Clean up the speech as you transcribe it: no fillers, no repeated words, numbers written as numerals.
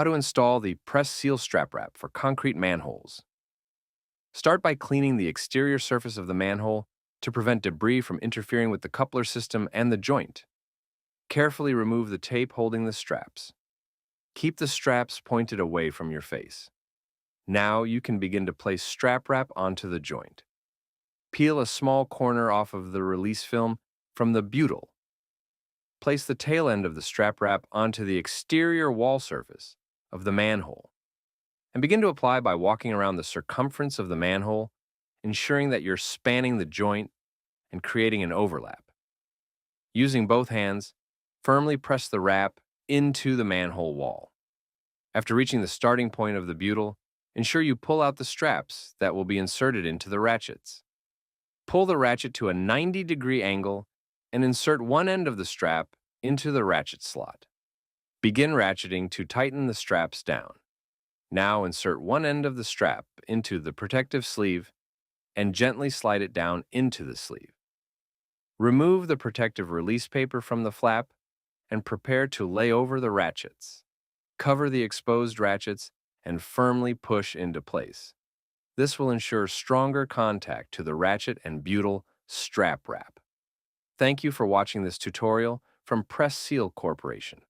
How to install the press seal strap wrap for concrete manholes. Start by cleaning the exterior surface of the manhole to prevent debris from interfering with the coupler system and the joint. Carefully remove the tape holding the straps. Keep the straps pointed away from your face. Now you can begin to place strap wrap onto the joint. Peel a small corner off of the release film from the butyl. Place the tail end of the strap wrap onto the exterior wall surface of the manhole and begin to apply by walking around the circumference of the manhole, ensuring that you're spanning the joint and creating an overlap. Using both hands, firmly press the wrap into the manhole wall. After reaching the starting point of the butyl, ensure you pull out the straps that will be inserted into the ratchets. Pull the ratchet to a 90-degree angle and insert one end of the strap into the ratchet slot. Begin ratcheting to tighten the straps down. Now insert one end of the strap into the protective sleeve and gently slide it down into the sleeve. Remove the protective release paper from the flap and prepare to lay over the ratchets. Cover the exposed ratchets and firmly push into place. This will ensure stronger contact to the ratchet and butyl strap wrap. Thank you for watching this tutorial from Press Seal Corporation.